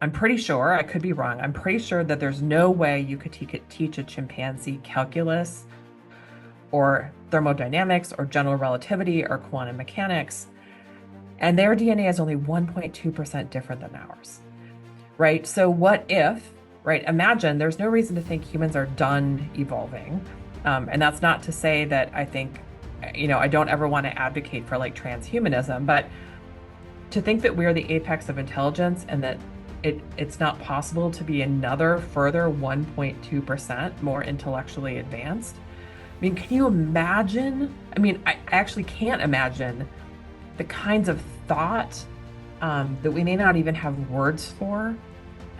I'm pretty sure, I could be wrong, I'm pretty sure that there's no way you could teach a chimpanzee calculus or thermodynamics or general relativity or quantum mechanics, and their DNA is only 1.2% different than ours, right? So what if, right? Imagine there's no reason to think humans are done evolving. And that's not to say that I think, I don't ever want to advocate for like transhumanism, but to think that we're the apex of intelligence and that it's not possible to be another further 1.2% more intellectually advanced. I mean, can you imagine? I mean, I actually can't imagine the kinds of thought that we may not even have words for,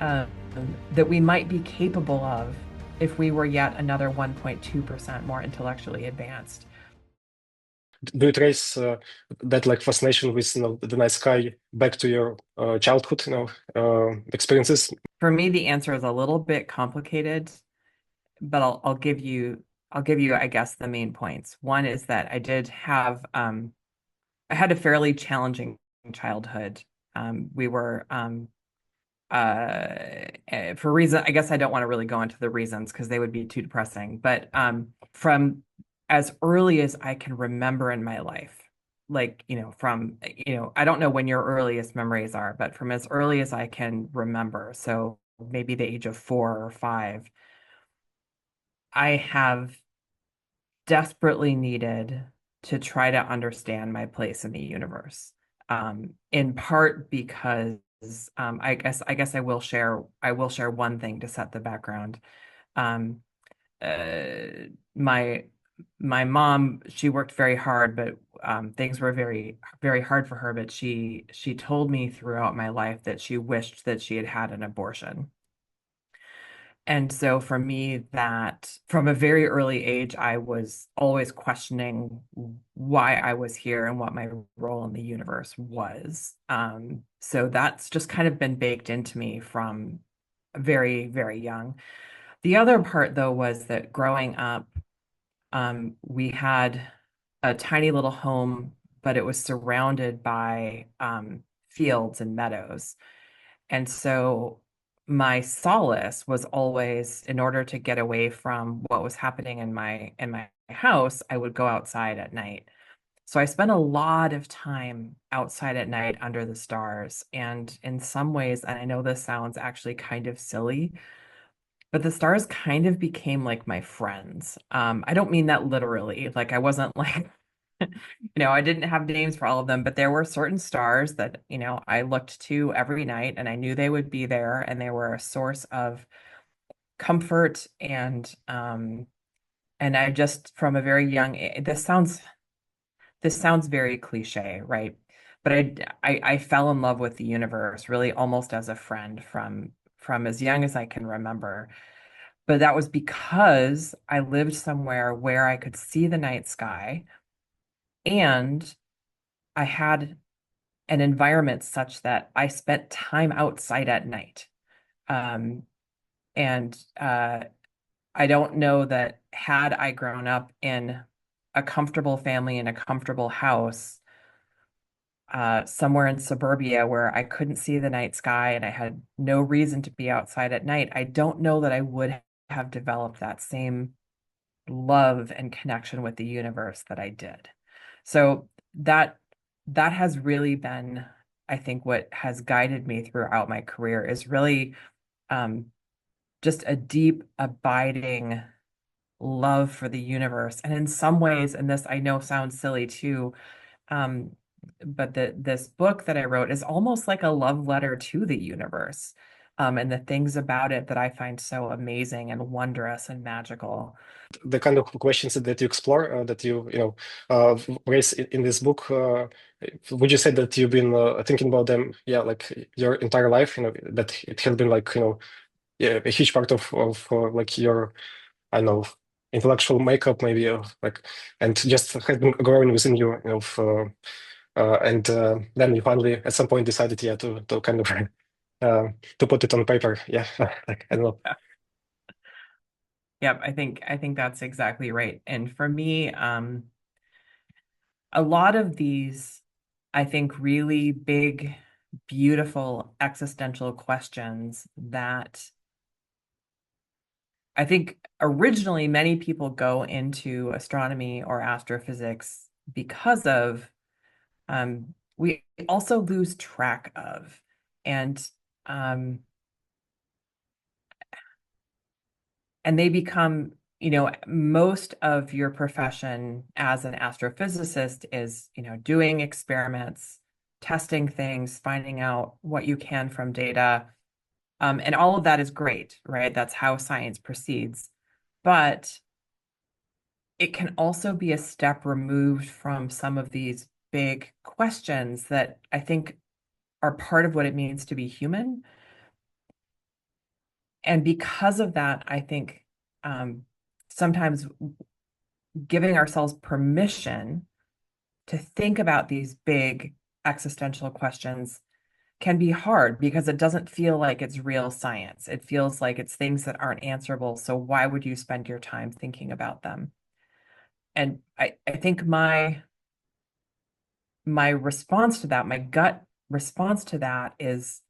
um, that we might be capable of if we were yet another 1.2% more intellectually advanced. Do you trace that like fascination with the night sky back to your childhood, experiences? For me, the answer is a little bit complicated, but I'll give you, I guess, the main points. One is that I had a fairly challenging childhood. We were for reason, I guess I don't want to really go into the reasons because they would be too depressing, but from as early as I can remember in my life, like, I don't know when your earliest memories are, but from as early as I can remember, so maybe the age of 4 or 5, I have desperately needed to try to understand my place in the universe. In part because I guess I will share one thing to set the background. Um, my my mom, she worked very hard, but things were very very hard for her. But she told me throughout my life that she wished that she had had an abortion. And so for me, that from a very early age, I was always questioning why I was here and what my role in the universe was. So that's just kind of been baked into me from very, very young. The other part, though, was that growing up, we had a tiny little home, but it was surrounded by fields and meadows. And so my solace was always, in order to get away from what was happening in my house, I would go outside at night. So I spent a lot of time outside at night under the stars. And in some ways, and I know this sounds actually kind of silly, but the stars kind of became like my friends. I don't mean that literally. Like I wasn't like I didn't have names for all of them, but there were certain stars that, I looked to every night and I knew they would be there and they were a source of comfort and I just from a very young age, this sounds very cliche, right? But I fell in love with the universe really almost as a friend from as young as I can remember. But that was because I lived somewhere where I could see the night sky and I had an environment such that I spent time outside at night. Um, and I don't know that had I grown up in a comfortable family in a comfortable house, somewhere in suburbia where I couldn't see the night sky and I had no reason to be outside at night, I don't know that I would have developed that same love and connection with the universe that I did. So that has really been, I think, what has guided me throughout my career is really um, just a deep, abiding love for the universe. And in some ways, and this I know sounds silly too, um, but this book that I wrote is almost like a love letter to the universe, and the things about it that I find so amazing and wondrous and magical. The kind of questions that you explore, that raise in this book, would you say that you've been thinking about them, yeah, like your entire life, that it has been like, yeah, a huge part of like your, I don't know, intellectual makeup maybe, like, and just has been growing within you, and then you finally at some point decided, yeah, to kind of to put it on paper, yeah, like I don't know. Yep, I think that's exactly right. And for me, a lot of these, I think, really big beautiful existential questions that I think originally many people go into astronomy or astrophysics because of we also lose track of. And um, and they become, most of your profession as an astrophysicist is, doing experiments, testing things, finding out what you can from data. And all of that is great, right? That's how science proceeds. But it can also be a step removed from some of these big questions that I think are part of what it means to be human. And because of that, I think sometimes giving ourselves permission to think about these big existential questions can be hard because it doesn't feel like it's real science. It feels like it's things that aren't answerable. So why would you spend your time thinking about them? And I think my response to that, my gut response to that is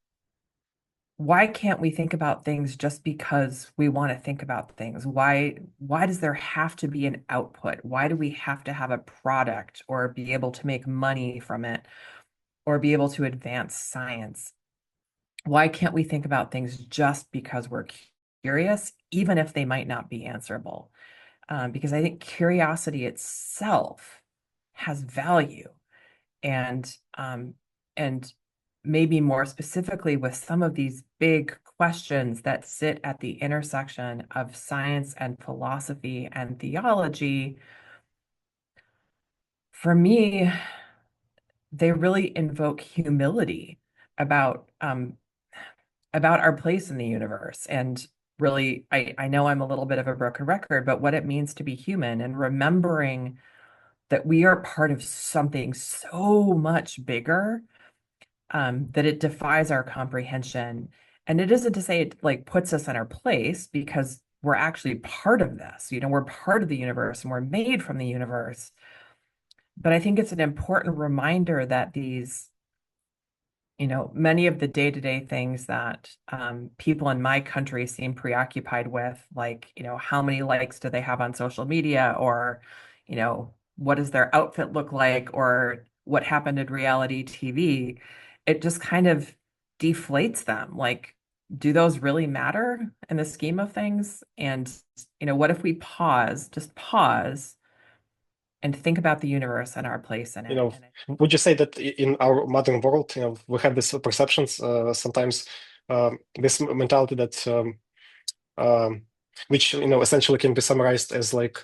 why can't we think about things just because we want to think about things? Why does there have to be an output? Why do we have to have a product or be able to make money from it or be able to advance science? Why can't we think about things just because we're curious, even if they might not be answerable? Because I think curiosity itself has value. And maybe more specifically with some of these big questions that sit at the intersection of science and philosophy and theology, for me, they really invoke humility about about our place in the universe. And really, I know I'm a little bit of a broken record, but what it means to be human and remembering that we are part of something so much bigger, that it defies our comprehension. And it isn't to say it like puts us in our place because we're actually part of this. We're part of the universe and we're made from the universe. But I think it's an important reminder that these, many of the day-to-day things that people in my country seem preoccupied with, like, how many likes do they have on social media, or, what does their outfit look like, or what happened in reality TV, it just kind of deflates them. Like, do those really matter in the scheme of things? And, what if we just pause and think about the universe and our place in You it? know, would you say that in our modern world, we have these perceptions sometimes, this mentality that um, which essentially can be summarized as like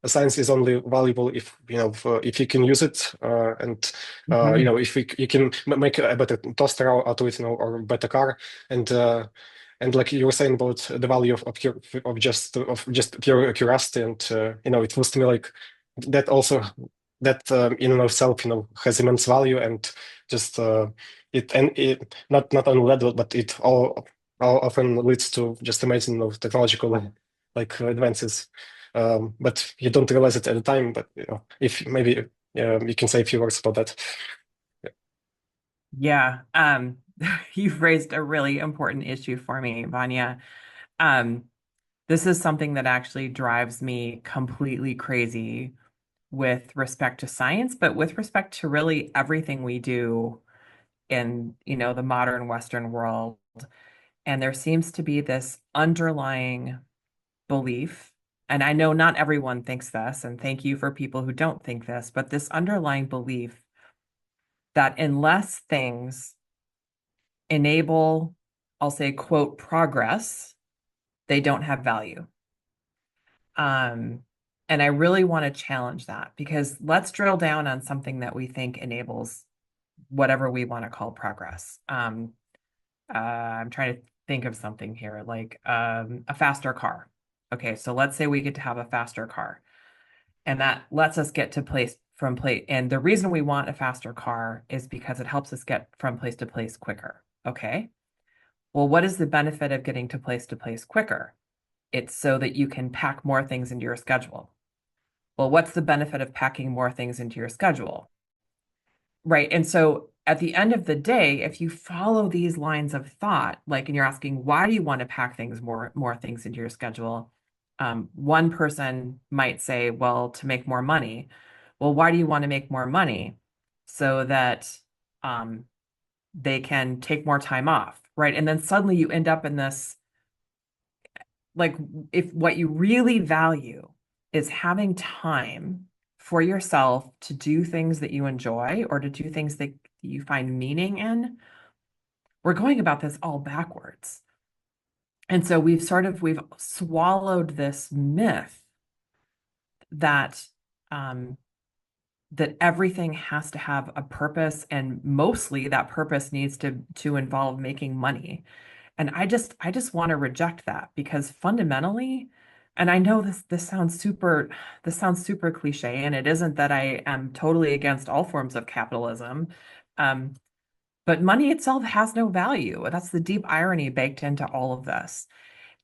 science is only valuable if if you can use it, and Mhm. if you can make a better toaster out of it, or a better car, and like you were saying about the value of just pure curiosity, and it feels to me like that also, that in and of itself has immense value, and just it not only that, but it all often leads to just amazing technological advances. But you don't realize it at the time. But if maybe you can say a few words about that. Yeah, you've raised a really important issue for me, Vanya. Um, this is something that actually drives me completely crazy with respect to science, but with respect to really everything we do in, the modern Western world. And there seems to be this underlying belief, and I know not everyone thinks this, and thank you for people who don't think this, but this underlying belief that unless things enable, I'll say, quote, progress, they don't have value. Um, and I really want to challenge that because let's drill down on something that we think enables whatever we want to call progress. I'm trying to think of something here, like a faster car. Okay, so let's say we get to have a faster car, and that lets us get to place from place. And the reason we want a faster car is because it helps us get from place to place quicker. Okay. Well, what is the benefit of getting to place quicker? It's so that you can pack more things into your schedule. Well, what's the benefit of packing more things into your schedule? Right. And so at the end of the day, if you follow these lines of thought, like, and you're asking, why do you want to pack things more things into your schedule? One person might say, well, to make more money. Well, why do you want to make more money? So that um, they can take more time off, right? And then suddenly you end up in this, like, if what you really value is having time for yourself to do things that you enjoy or to do things that you find meaning in, we're going about this all backwards. And so we've swallowed this myth that um, that everything has to have a purpose, and mostly that purpose needs to involve making money. And I just want to reject that because fundamentally, and I know this sounds super cliche, and it isn't that I am totally against all forms of capitalism. Um, but money itself has no value. That's the deep irony baked into all of this.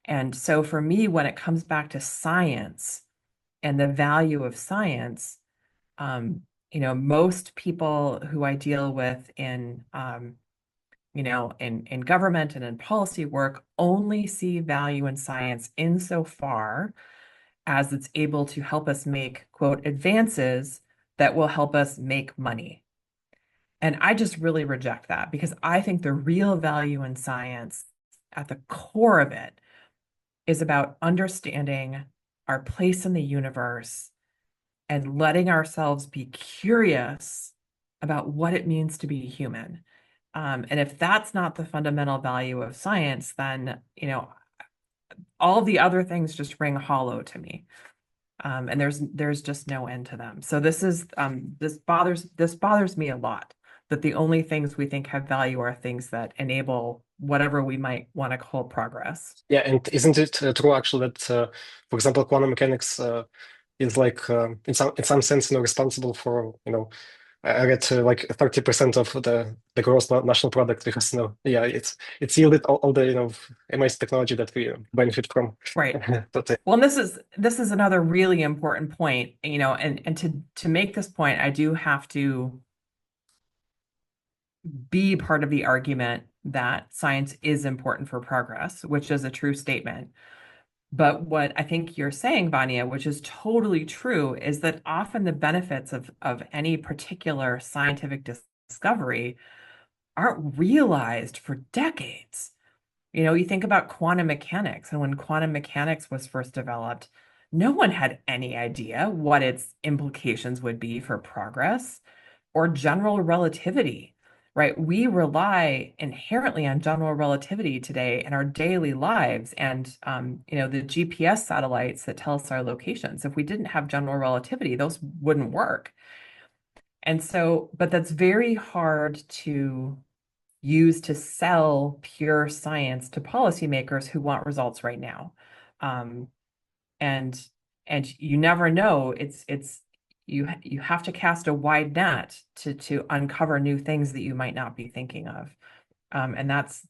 And so for me, when it comes back to science and the value of science, most people who I deal with in government and in policy work only see value in science insofar as it's able to help us make, quote, advances that will help us make money. And I just really reject that because I think the real value in science at the core of it is about understanding our place in the universe and letting ourselves be curious about what it means to be human. And if that's not the fundamental value of science, then, all the other things just ring hollow to me. And there's just no end to them. So this bothers me a lot that the only things we think have value are things that enable whatever we might want to call progress. Yeah, and isn't it true actually that, for example, quantum mechanics is like in some sense, responsible for, I read like 30% of the gross national product because yeah, it's yielded all the amazing technology that we benefit from. Right. But Well, and this is another really important point, and to make this point, I do have to be part of the argument that science is important for progress, which is a true statement. But what I think you're saying, Vanya, which is totally true, is that often the benefits of any particular scientific discovery aren't realized for decades. You think about quantum mechanics, and when quantum mechanics was first developed, no one had any idea what its implications would be for progress or general relativity, right? We rely inherently on general relativity today in our daily lives, and the GPS satellites that tell us our locations. If we didn't have general relativity, those wouldn't work. And so, but that's very hard to use to sell pure science to policymakers who want results right now. Um, and and you never know. You have to cast a wide net to uncover new things that you might not be thinking of. And that's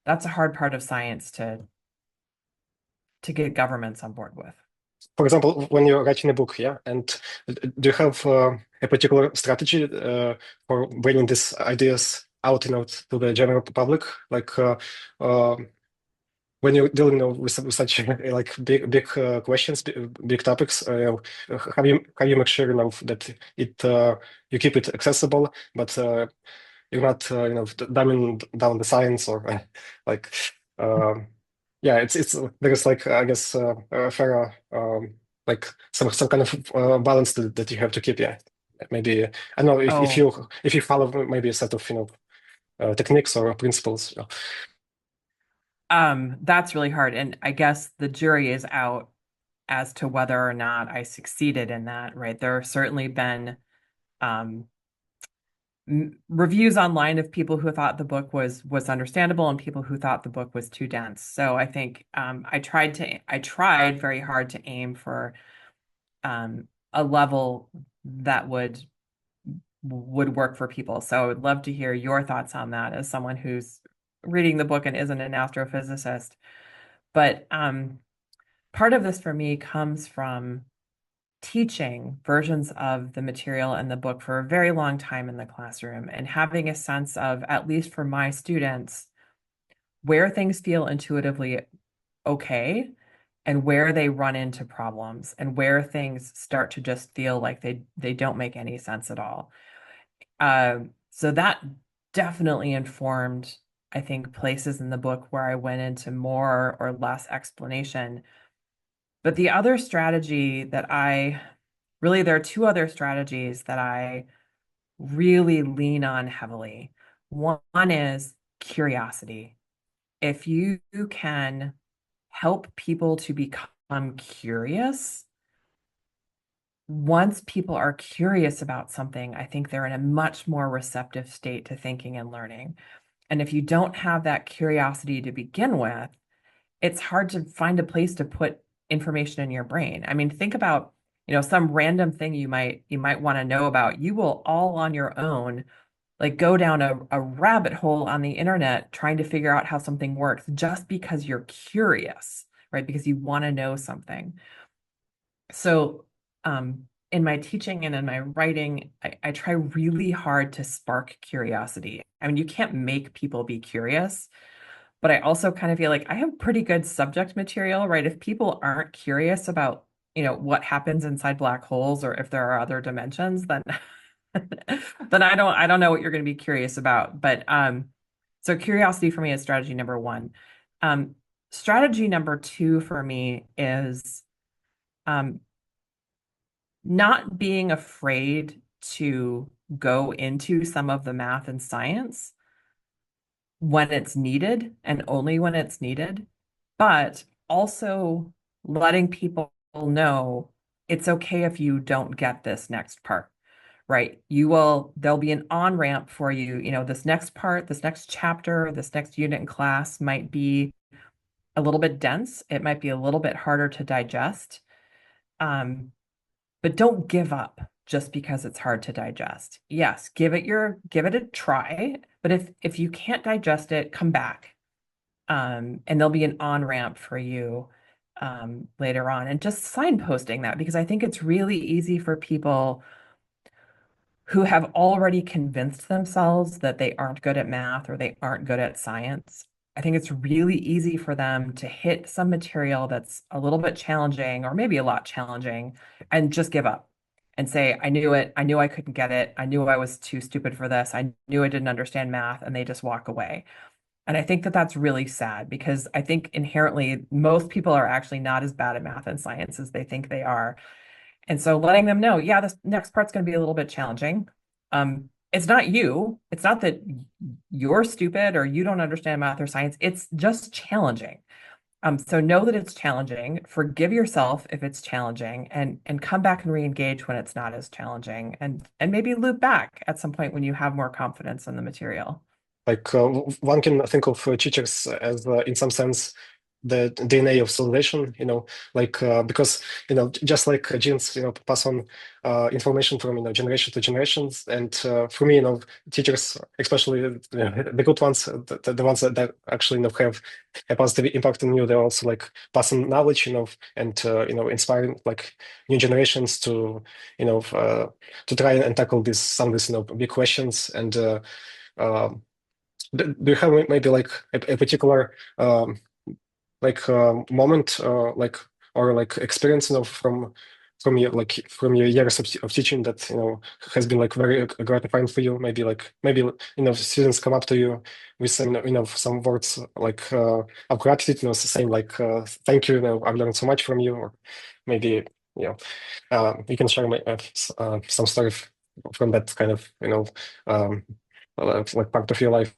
a hard part of science to get governments on board with. for example, when you're writing a book, yeah, and do you have a particular strategy for bringing these ideas out, to the general public? Like when you're dealing, with such like big questions, big topics, how you make sure, that you keep it accessible, but you're not, dumbing down the science or like, um, yeah, it's there's like I guess a fair like some kind of balance that you have to keep. Yeah, maybe I don't know if Oh, you follow maybe a set of techniques or principles. that's really hard. And I guess the jury is out as to whether or not I succeeded in that, right? There have certainly been um, reviews online of people who thought the book was understandable and people who thought the book was too dense. So I think I tried very hard to aim for a level that would work for people. So I would love to hear your thoughts on that as someone who's reading the book and isn't an astrophysicist. But part of this for me comes from teaching versions of the material in the book for a very long time in the classroom and having a sense of, at least for my students, where things feel intuitively okay and where they run into problems and where things start to just feel like they don't make any sense at all. So that definitely informed, I think, places in the book where I went into more or less explanation. But the other strategy that I really, there are two other strategies that I really lean on heavily. One is curiosity. If you can help people to become curious, once people are curious about something, I think they're in a much more receptive state to thinking and learning. And if you don't have that curiosity to begin with, it's hard to find a place to put information in your brain. I mean, think about, some random thing you might want to know about. You will all on your own like go down a rabbit hole on the internet trying to figure out how something works just because you're curious, right? Because you want to know something. So, in my teaching and in my writing, I try really hard to spark curiosity. I mean, you can't make people be curious, but I also kind of feel like I have pretty good subject material, right? If people aren't curious about, what happens inside black holes or if there are other dimensions, then then I don't know what you're going to be curious about. But so curiosity for me is strategy number one. Um, strategy number two for me is um, not being afraid to go into some of the math and science when it's needed and only when it's needed, but also letting people know it's okay if you don't get this next part, right? There'll be an on-ramp for you. This next part, this next chapter, this next unit in class might be a little bit dense. It might be a little bit harder to digest. Um, but don't give up just because it's hard to digest. Yes, give it a try, but if you can't digest it, come back. And there'll be an on-ramp for you later on. And just signposting that because I think it's really easy for people who have already convinced themselves that they aren't good at math or they aren't good at science. I think it's really easy for them to hit some material that's a little bit challenging or maybe a lot challenging and just give up and say, I knew it. I knew I couldn't get it. I knew I was too stupid for this. I knew I didn't understand math. And they just walk away. And I think that that's really sad because I think inherently most people are actually not as bad at math and science as they think they are. And so letting them know, yeah, this next part's going to be a little bit challenging. It's not you. It's not that you're stupid or you don't understand math or science. It's just challenging. So know that it's challenging. Forgive yourself if it's challenging, and come back and re-engage when it's not as challenging, and maybe loop back at some point when you have more confidence in the material. Like one can think of teachers as, in some sense, the DNA of civilization. Like because just like genes, pass on information from generation to generations. And for me, teachers, especially the good ones, the ones that actually have a positive impact on you, they're also like passing knowledge, and inspiring like new generations to try and tackle some of these big questions. And um, do you have maybe like a particular like moment like or like experience from your years of teaching that has been like very gratifying for you? Maybe students come up to you with some some words like of gratitude, saying like thank you, I've learned so much from you, or maybe you can share some story from that kind of like part of your life.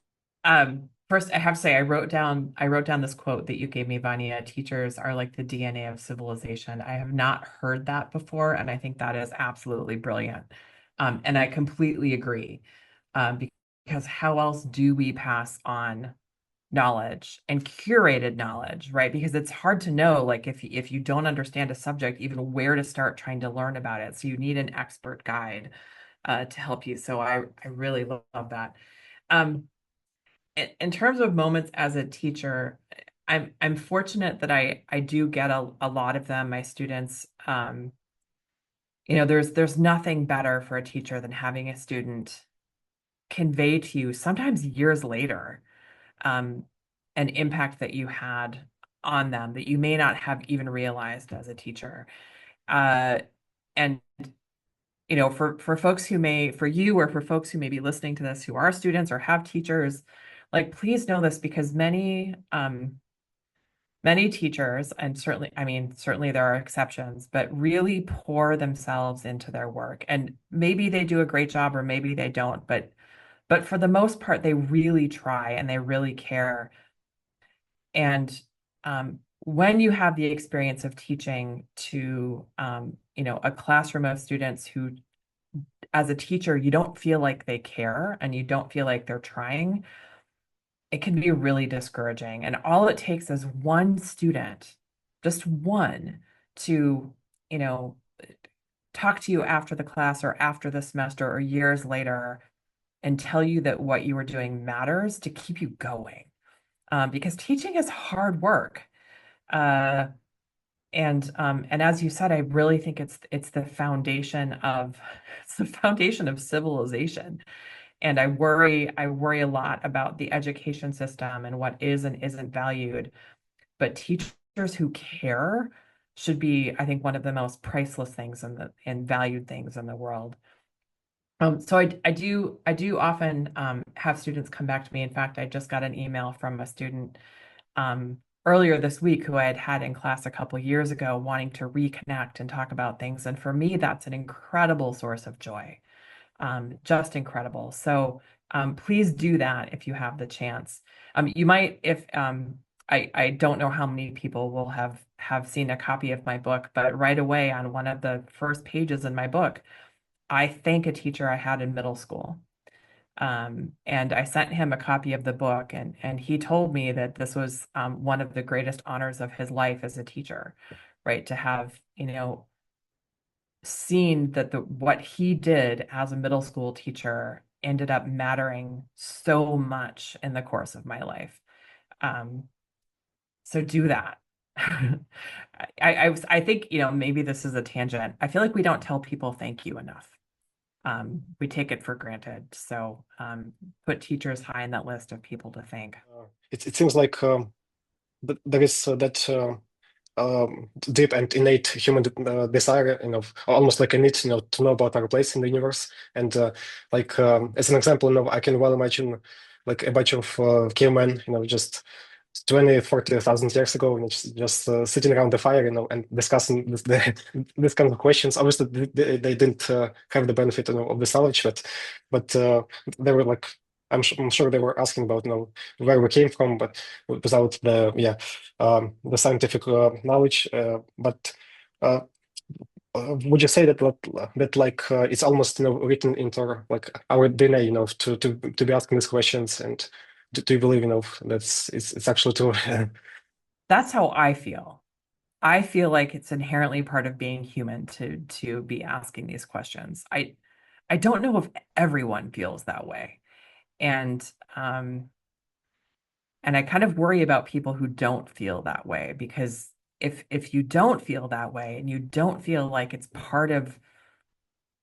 First, I have to say, I wrote down this quote that you gave me, Vanya. Teachers are like the DNA of civilization. I have not heard that before, and I think that is absolutely brilliant. And I completely agree. Because how else do we pass on knowledge and curated knowledge, right? Because it's hard to know, like if you don't understand a subject, even where to start trying to learn about it. So you need an expert guide to help you. So I really love that. Um, in terms of moments as a teacher, I'm fortunate that I do get a lot of them. My students there's nothing better for a teacher than having a student convey to you, sometimes years later, um, an impact that you had on them that you may not have even realized as a teacher. Uh, and for folks who may, for you or for folks who may be listening to this who are students or have teachers, like please know this because many teachers, and certainly, I mean, certainly there are exceptions, but really pour themselves into their work. And maybe they do a great job or maybe they don't, but for the most part, they really try and they really care. And when you have the experience of teaching to a classroom of students who, as a teacher, you don't feel like they care and you don't feel like they're trying, it can be really discouraging. And all it takes is one student, just one, to, you know, talk to you after the class or after the semester or years later and tell you that what you were doing matters to keep you going. Because teaching is hard work. Uh, and as you said, I really think it's the foundation of it's the foundation of civilization. And I worry a lot about the education system and what is and isn't valued. But teachers who care should be, I think, one of the most priceless things and valued things in the world. So I do often have students come back to me. In fact, I just got an email from a student earlier this week who I had had in class a couple of years ago, wanting to reconnect and talk about things. And for me, that's an incredible source of joy, just incredible. So please do that if you have the chance. You might, if I don't know how many people will have seen a copy of my book, but right away on one of the first pages in my book, I thank a teacher I had in middle school. And I sent him a copy of the book, and he told me that this was one of the greatest honors of his life as a teacher, right? To have, seen that what he did as a middle school teacher ended up mattering so much in the course of my life. Um, so do that. I think, maybe this is a tangent. I feel like we don't tell people thank you enough. We take it for granted. So put teachers high in that list of people to thank. It seems like there is that deep and innate human desire, almost like a need, to know about our place in the universe. And like as an example, I can well imagine like a bunch of cavemen, just 20, 40,000 years ago, and just sitting around the fire, and discussing this kind of questions. Obviously, they didn't have the benefit, of this knowledge, but they were like, I'm sure they were asking about, where we came from, but without the scientific knowledge. But uh, would you say that like it's almost written into like our DNA, to be asking these questions, and do you believe that's it's actually true? That's how I feel. I feel like it's inherently part of being human to be asking these questions. I don't know if everyone feels that way. And um and I kind of worry about people who don't feel that way because if you don't feel that way and you don't feel like it's part of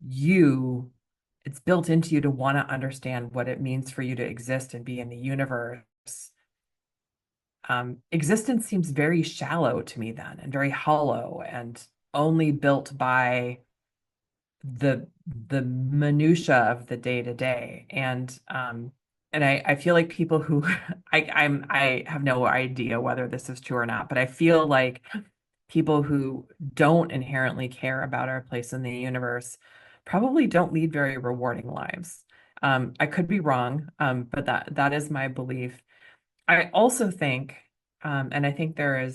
you, it's built into you to want to understand what it means for you to exist and be in the universe. Existence seems very shallow to me then and very hollow and only built by the the minutia of the day to day. And I feel like people who I have no idea whether this is true or not, but I feel like people who don't inherently care about our place in the universe probably don't lead very rewarding lives. I could be wrong, but that is my belief. I also think, and I think there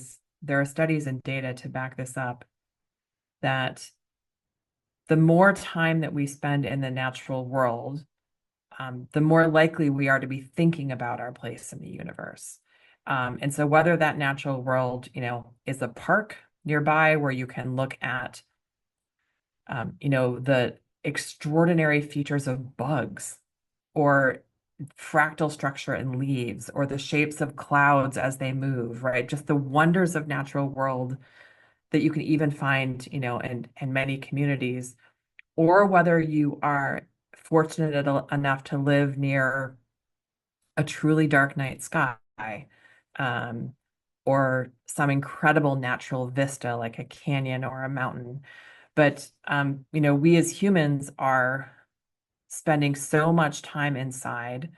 are studies and data to back this up, that the more time that we spend in the natural world, the more likely we are to be thinking about our place in the universe. And so whether that natural world, is a park nearby where you can look at, the extraordinary features of bugs or fractal structure in leaves or the shapes of clouds as they move, right? Just the wonders of natural world that you can even find, in many communities, or whether you are fortunate enough to live near a truly dark night sky, um, or some incredible natural vista like a canyon or a mountain. But we as humans are spending so much time inside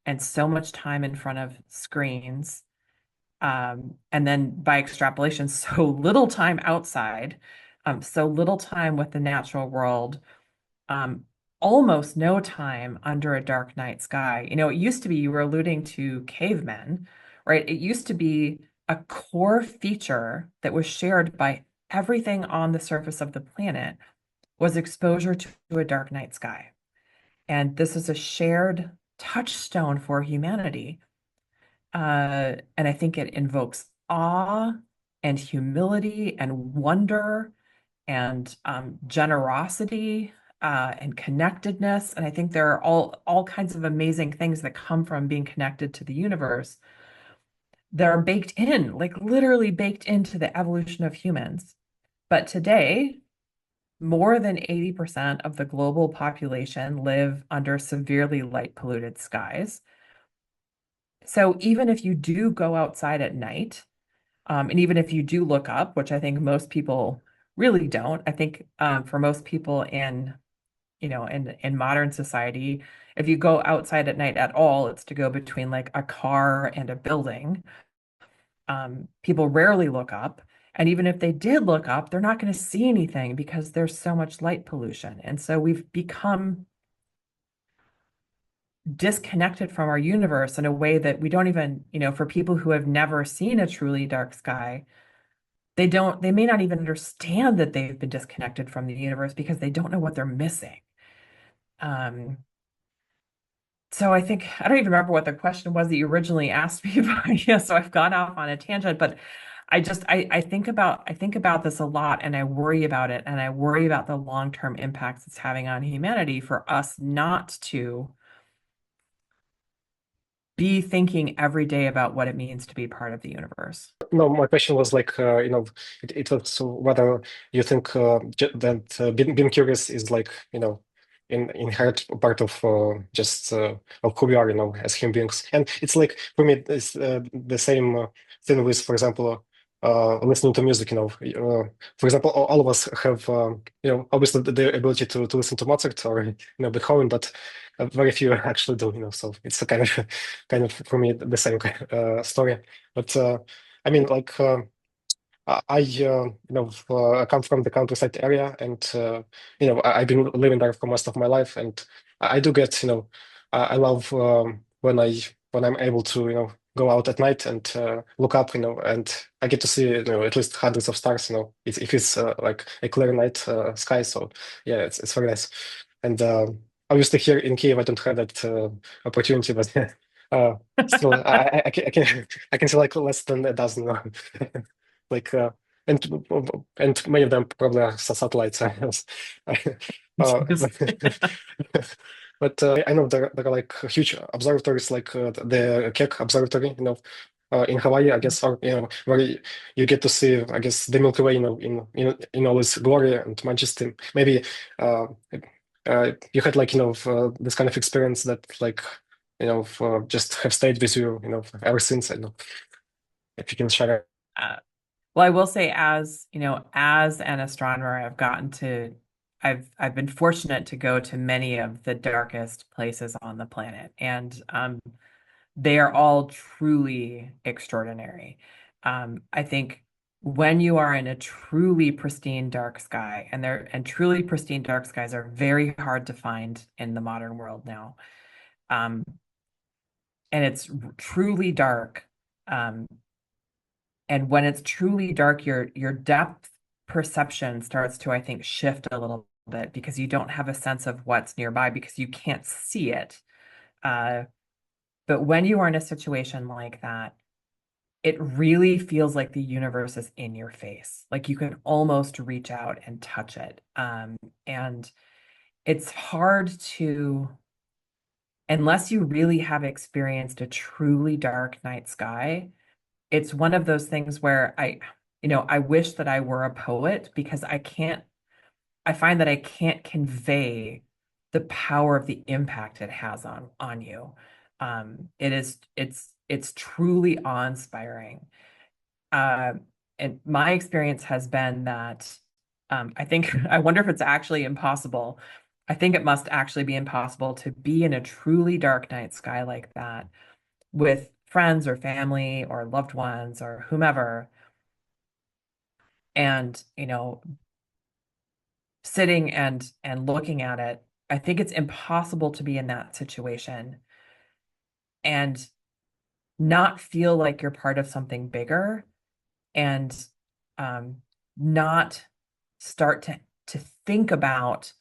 and so much time in front of screens, and then by extrapolation, so little time outside, so little time with the natural world, um, almost no time under a dark night sky. It used to be, you were alluding to cavemen, right? It used to be a core feature that was shared by everything on the surface of the planet was exposure to a dark night sky. And this is a shared touchstone for humanity. And I think it invokes awe and humility and wonder and generosity, and connectedness. And I think there are all kinds of amazing things that come from being connected to the universe that are baked in, like literally baked into the evolution of humans. But today, more than 80% of the global population live under severely light polluted skies. So even if you do go outside at night, and even if you do look up, which I think most people really don't, I think, for most people in modern society, if you go outside at night at all, it's to go between like a car and a building. People rarely look up. And even if they did look up, they're not going to see anything because there's so much light pollution. And so we've become disconnected from our universe in a way that we don't even, for people who have never seen a truly dark sky, they may not even understand that they've been disconnected from the universe because they don't know what they're missing. Um, so I don't even remember what the question was that you originally asked me about. Yeah, so I've gone off on a tangent, but I think about this a lot, and I worry about it, and I worry about the long-term impacts it's having on humanity for us not to be thinking every day about what it means to be part of the universe. No, my question was like, it was whether you think that being curious is like, in inherent part of just of who we are, as human beings. And it's like for me, it's the same thing with, for example, listening to music. For example, all of us have, obviously the ability to listen to Mozart or Beethoven, but very few actually do. So it's a kind of kind of for me the same story. But I mean, like, I come from the countryside area, and I've been living there for most of my life, and I do get, I love when I'm able to, go out at night and look up, and I get to see, at least hundreds of stars, if it's like a clear night sky. So yeah, it's very nice. And obviously here in Kiev, I don't have that opportunity, but still, I can see like less than a dozen. Like and and many of them probably are satellites. Yes. But I know there are like huge observatories, like the Keck Observatory, in Hawaii, I guess, or where you get to see, I guess, the Milky Way, in all its glory and majesty. Maybe uh, you had like this kind of experience that like just have stayed with you, ever since. I don't know if you can share. Uh, well, I will say, as an astronomer, I've been fortunate to go to many of the darkest places on the planet, and they are all truly extraordinary. I think when you are in a truly pristine dark sky, and truly pristine dark skies are very hard to find in the modern world now, um, and it's truly dark. Um, and when it's truly dark, your depth perception starts to, I think, shift a little bit because you don't have a sense of what's nearby because you can't see it. Uh, but when you are in a situation like that, it really feels like the universe is in your face. Like you can almost reach out and touch it. And it's hard to, unless you really have experienced a truly dark night sky, it's one of those things where I wish that I were a poet because I find that I can't convey the power of the impact it has on you. It's truly awe-inspiring. Uh, and my experience has been that I think I wonder if it's actually impossible. I think it must actually be impossible to be in a truly dark night sky like that with friends or family or loved ones or whomever, and sitting and looking at it. I think it's impossible to be in that situation and not feel like you're part of something bigger, and um, not start to think about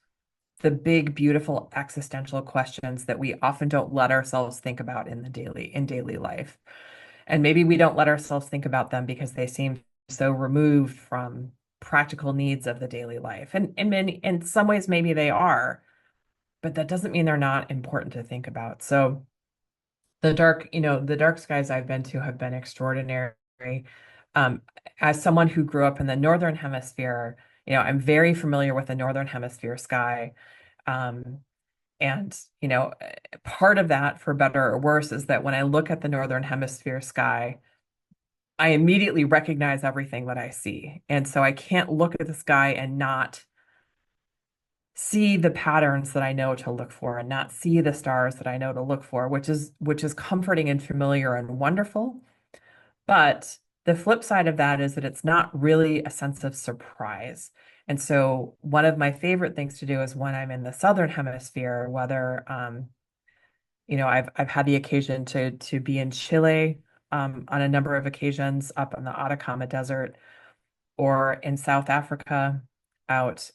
the big, beautiful existential questions that we often don't let ourselves think about in daily life. And maybe we don't let ourselves think about them because they seem so removed from practical needs of the daily life. And in some ways, maybe they are, but that doesn't mean they're not important to think about. So the dark skies I've been to have been extraordinary. Um, as someone who grew up in the Northern Hemisphere, I'm very familiar with the Northern Hemisphere sky. Um, and, part of that, for better or worse, is that when I look at the Northern Hemisphere sky, I immediately recognize everything that I see. And so I can't look at the sky and not see the patterns that I know to look for and not see the stars that I know to look for, which is comforting and familiar and wonderful. But the flip side of that is that it's not really a sense of surprise. And so one of my favorite things to do is when I'm in the southern hemisphere, whether I've had the occasion to be in Chile on a number of occasions up in the Atacama Desert, or in South Africa out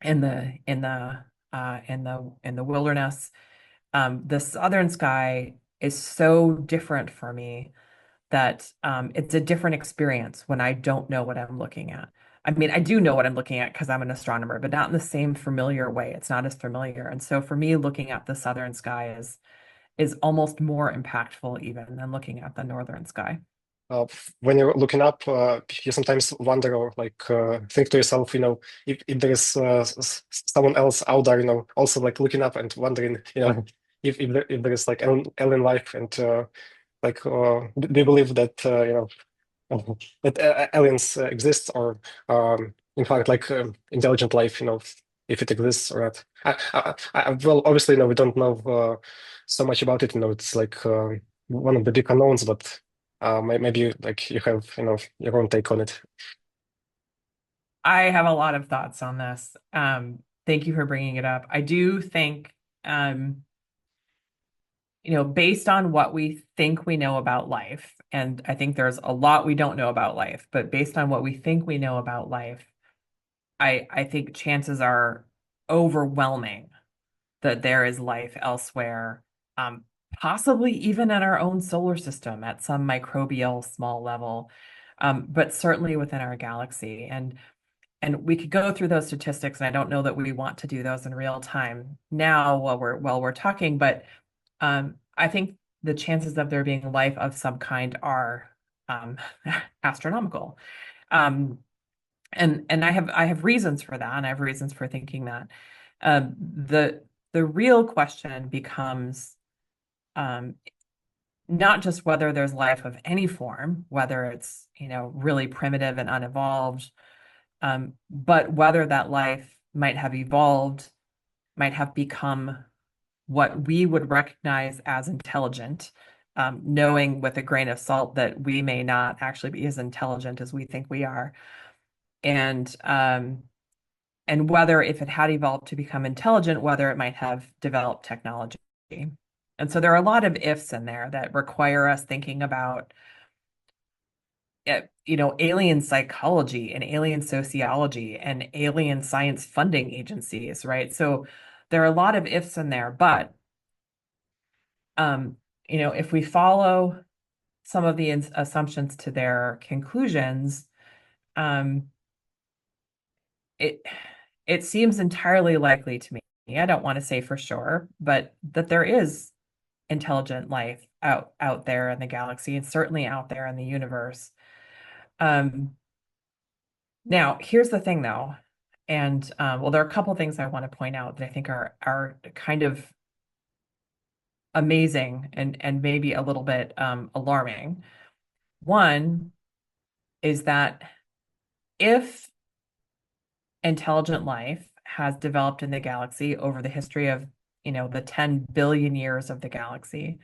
in the wilderness. The southern sky is so different for me that it's a different experience when I don't know what I'm looking at. I mean, I do know what I'm looking at because I'm an astronomer, but not in the same familiar way. It's not as familiar. And so for me, looking at the southern sky is almost more impactful even than looking at the northern sky. Uh, when you're looking up, you sometimes wonder or like think to yourself, if there is someone else out there, also like looking up and wondering, if there is like alien life, and do you believe that that aliens exist, or in fact like intelligent life, if it exists or not? Well, obviously, we don't know so much about it. It's like one of the big unknowns, but maybe like you have your own take on it. I have a lot of thoughts on this. Thank you for bringing it up. I do think, based on what we think we know about life, and I think there's a lot we don't know about life, but based on what we think we know about life, I think chances are overwhelming that there is life elsewhere, um, possibly even in our own solar system at some microbial small level, but certainly within our galaxy. And we could go through those statistics, and I don't know that we want to do those in real time now while we're talking, but I think the chances of there being life of some kind are um, astronomical. Um, and I have reasons for that, and I have reasons for thinking that. Um, the the real question becomes um, not just whether there's life of any form, whether it's really primitive and unevolved, but whether that life might have evolved, might have become what we would recognize as intelligent, knowing with a grain of salt that we may not actually be as intelligent as we think we are, and whether if it had evolved to become intelligent, whether it might have developed technology. And so there are a lot of ifs in there that require us thinking about alien psychology and alien sociology and alien science funding agencies, right? So there are a lot of ifs in there, but if we follow some of the assumptions to their conclusions, um, it it seems entirely likely to me. I don't want to say for sure, but that there is intelligent life out there in the galaxy and certainly out there in the universe. Now, here's the thing though, and well, there are a couple things I want to point out that I think are kind of amazing and maybe a little bit alarming. One is that if intelligent life has developed in the galaxy over the history of, the 10 billion years of the galaxy,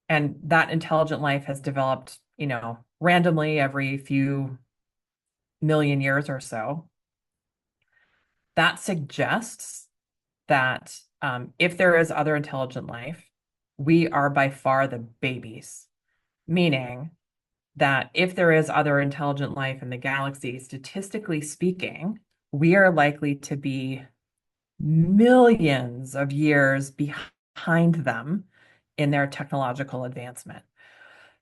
and that intelligent life has developed, randomly every few million years or so, that suggests that if there is other intelligent life, we are by far the babies, meaning that if there is other intelligent life in the galaxy, statistically speaking, we are likely to be millions of years behind them in their technological advancement.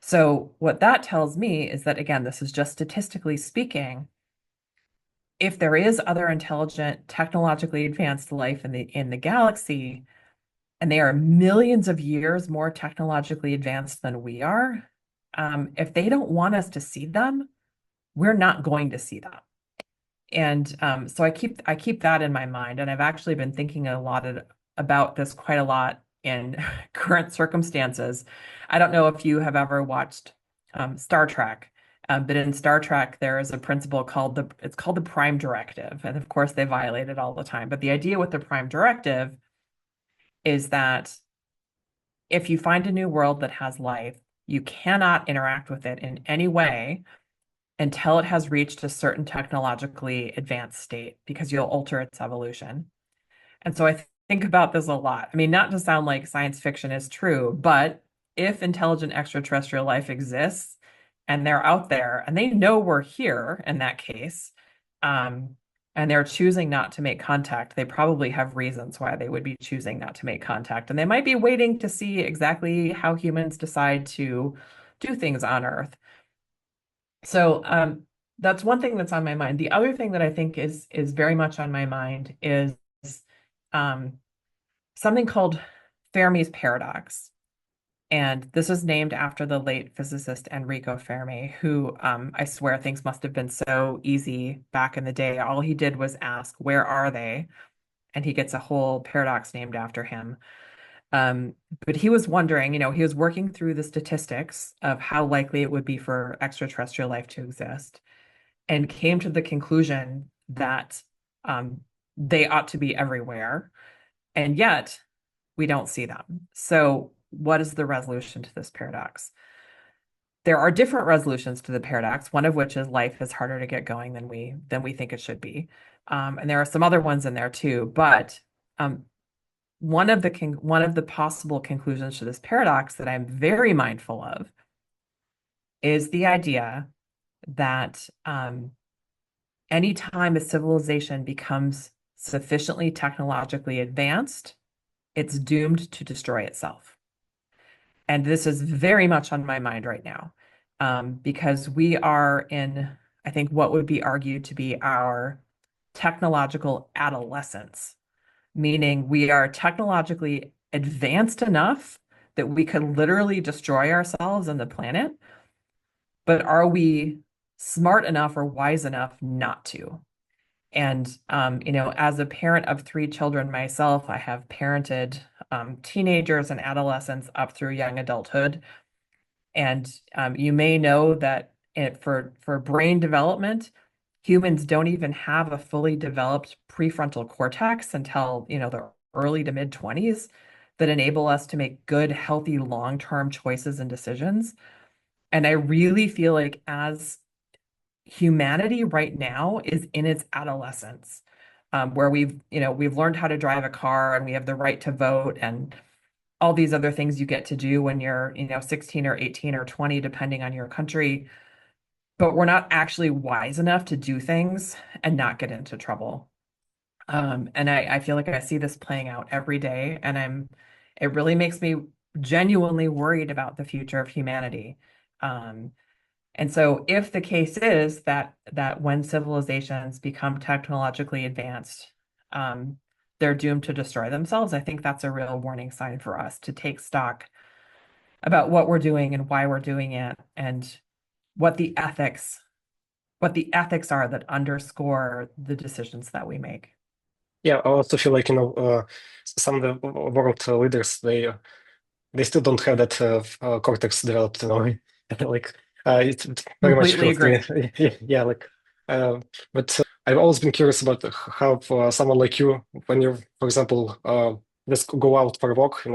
So, what that tells me is that, again, this is just statistically speaking, if there is other intelligent, technologically advanced life in the galaxy, and they are millions of years more technologically advanced than we are, if they don't want us to see them, we're not going to see them. And so I keep that in my mind, and I've actually been thinking about this quite a lot in current circumstances. I don't know if you have ever watched Star Trek, but in Star Trek there is a principle called the Prime Directive, and of course they violate it all the time. But the idea with the Prime Directive is that if you find a new world that has life, you cannot interact with it in any way until it has reached a certain technologically advanced state because you'll alter its evolution. And so I think about this a lot. I mean, not to sound like science fiction is true, but if intelligent extraterrestrial life exists and they're out there and they know we're here in that case, um, and they're choosing not to make contact, they probably have reasons why they would be choosing not to make contact. And they might be waiting to see exactly how humans decide to do things on Earth. So that's one thing that's on my mind. The other thing that I think is very much on my mind is um, something called Fermi's paradox. And this is named after the late physicist Enrico Fermi, who I swear things must have been so easy back in the day. All he did was ask, "Where are they?" And he gets a whole paradox named after him. Um, but he was wondering, he was working through the statistics of how likely it would be for extraterrestrial life to exist and came to the conclusion that um, they ought to be everywhere. And yet we don't see them. So, what is the resolution to this paradox? There are different resolutions to the paradox, one of which is life is harder to get going than we think it should be. And there are some other ones in there too. But um, one of the possible conclusions to this paradox that I'm very mindful of is the idea that anytime a civilization becomes sufficiently technologically advanced, it's doomed to destroy itself. And this is very much on my mind right now, because we are in, I think, what would be argued to be our technological adolescence, meaning we are technologically advanced enough that we could literally destroy ourselves and the planet, but are we smart enough or wise enough not to? And as a parent of three children myself, I have parented teenagers and adolescents up through young adulthood. And you may know that for brain development, humans don't even have a fully developed prefrontal cortex until, the early to mid 20s that enable us to make good, healthy, long-term choices and decisions. And I really feel like as humanity right now is in its adolescence, where we've learned how to drive a car and we have the right to vote and all these other things you get to do when you're, 16 or 18 or 20, depending on your country. But we're not actually wise enough to do things and not get into trouble. And I feel like I see this playing out every day, and it really makes me genuinely worried about the future of humanity. Um, and so if the case is that when civilizations become technologically advanced, um, they're doomed to destroy themselves, I think that's a real warning sign for us to take stock about what we're doing and why we're doing it, and what the ethics what the ethics are that underscore the decisions that we make. Yeah, I also feel like, some of the world leaders, they still don't have that cortex developed, like it very much Completely feels to agree. me. Yeah, like but I've always been curious about how someone like you, when you, for example, just go out for a walk,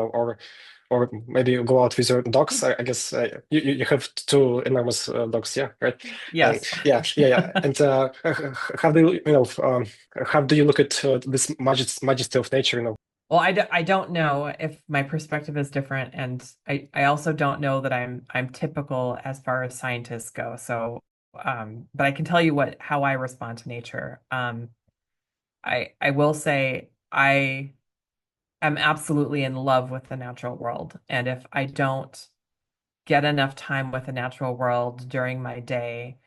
or maybe you go out with your dogs. I guess you have two enormous dogs, yeah, right? And Yes. yeah. And how do how do you look at this majesty of nature? Well, I don't know if my perspective is different, and I also don't know that I'm typical as far as scientists go. So, but I can tell you how I respond to nature. I will say I am absolutely in love with the natural world, and if I don't get enough time with the natural world during my day,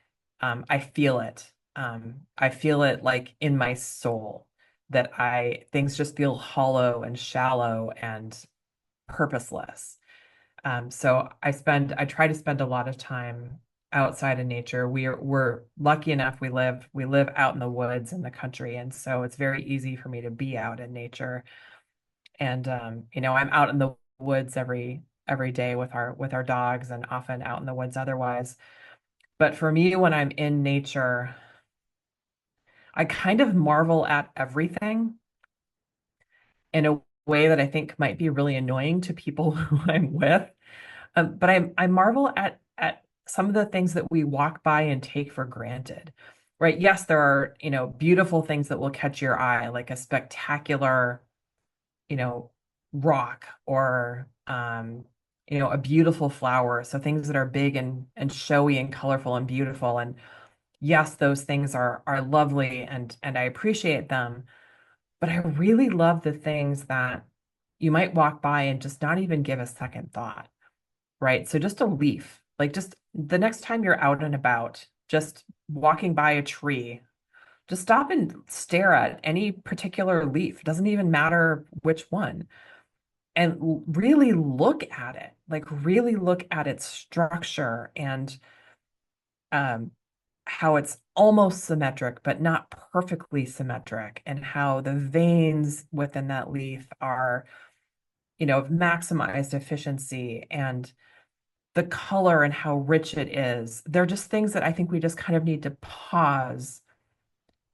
I feel it. I feel it like in my soul that I things just feel hollow and shallow and purposeless. So I try to spend a lot of time outside in nature. We're lucky enough we live out in the woods in the country, and so it's very easy for me to be out in nature. And I'm out in the woods every day with our dogs and often out in the woods otherwise. But for me, when I'm in nature, I kind of marvel at everything in a way that I think might be really annoying to people who I'm with. But I marvel at some of the things that we walk by and take for granted. Right? Yes, there are, beautiful things that will catch your eye, like a spectacular, you know, rock or a beautiful flower. So things that are big and showy and colorful and beautiful. And yes, those things are lovely and I appreciate them. But I really love the things that you might walk by and just not even give a second thought, right? So just a leaf, like just the next time you're out and about, just walking by a tree, just stop and stare at any particular leaf. It doesn't even matter which one and really look at it, like really look at its structure and um, how it's almost symmetric, but not perfectly symmetric, and how the veins within that leaf are, of maximized efficiency and the color and how rich it is. They're just things that I think we just kind of need to pause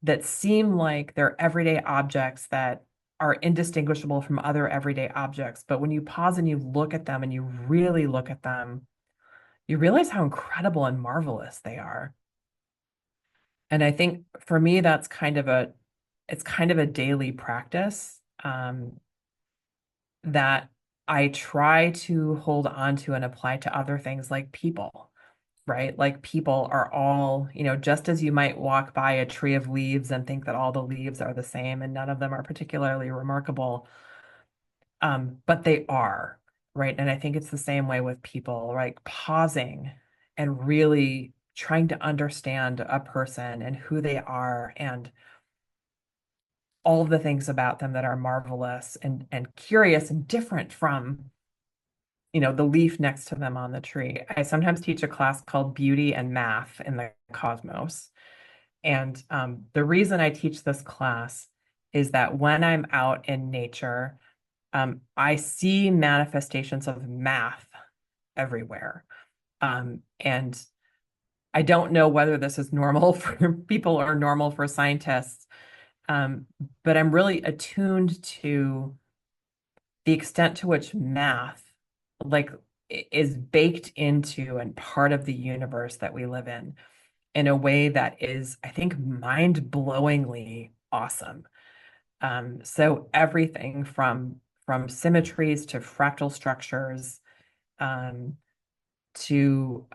that seem like they're everyday objects that are indistinguishable from other everyday objects. But when you pause and you look at them and you really look at them, you realize how incredible and marvelous they are. And I think for me, it's kind of a daily practice that I try to hold on to and apply to other things like people, right? Like people are all, just as you might walk by a tree of leaves and think that all the leaves are the same and none of them are particularly remarkable, but they are, right? And I think it's the same way with people, like pausing and really trying to understand a person and who they are and all of the things about them that are marvelous and curious and different from the leaf next to them on the tree. I sometimes teach a class called Beauty and Math in the Cosmos. And the reason I teach this class is that when I'm out in nature, I see manifestations of math everywhere. And I don't know whether this is normal for people or normal for scientists, um, but I'm really attuned to the extent to which math, like, is baked into and part of the universe that we live in a way that is, I think, mind-blowingly awesome. So everything from symmetries to fractal structures, um, to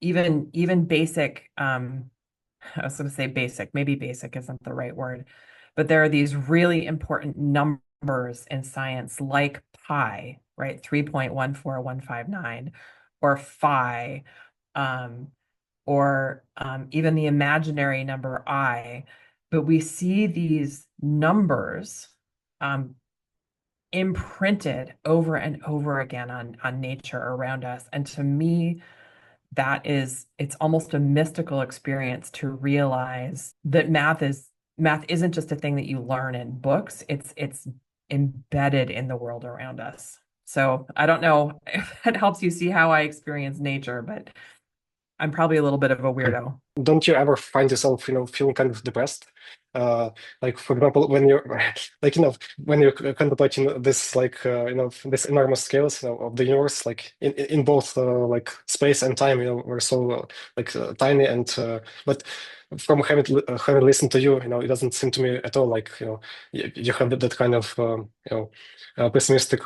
even basic. I was going to say basic, maybe basic isn't the right word, but there are these really important numbers in science like pi, right? 3.14159, or phi, um, or even the imaginary number I. But we see these numbers um, imprinted over and over again on nature around us. And to me, it's almost a mystical experience to realize that math isn't just a thing that you learn in books. It's embedded in the world around us. So I don't know if that helps you see how I experience nature, but I'm probably a little bit of a weirdo. Don't you ever find yourself, feeling kind of depressed? Like, for example, when you're like, when you're contemplating this, like, this enormous scales, of the universe, like in both like space and time, we're so like tiny, and but from having listened to you, it doesn't seem to me at all like you have that kind of pessimistic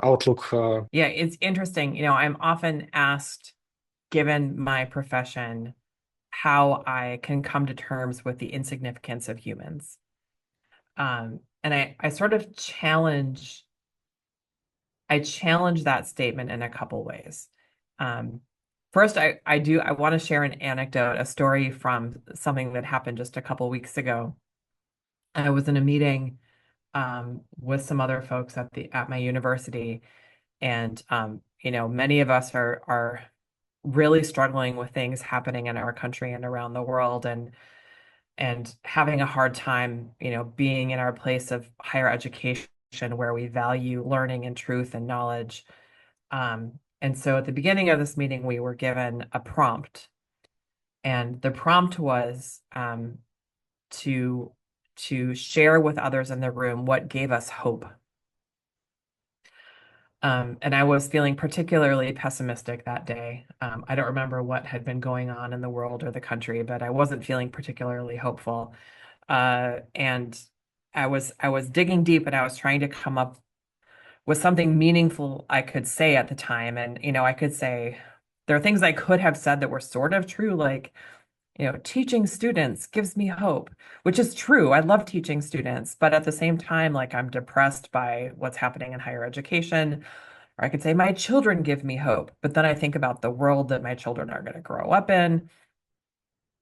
outlook. Yeah, it's interesting. I'm often asked, given my profession, how I can come to terms with the insignificance of humans. And I sort of I challenge that statement in a couple ways. Um, First, I want to share an anecdote, a story from something that happened just a couple weeks ago. I was in a meeting with some other folks at my university, and many of us are really struggling with things happening in our country and around the world, and having a hard time, being in our place of higher education where we value learning and truth and knowledge. And so at the beginning of this meeting, we were given a prompt, and the prompt was to share with others in the room what gave us hope. And I was feeling particularly pessimistic that day. I don't remember what had been going on in the world or the country, but I wasn't feeling particularly hopeful. And I was digging deep, and I was trying to come up with something meaningful I could say at the time. And I could say there are things I could have said that were sort of true, like teaching students gives me hope, which is true. I love teaching students, but at the same time, like I'm depressed by what's happening in higher education. Or I could say my children give me hope, but then I think about the world that my children are going to grow up in.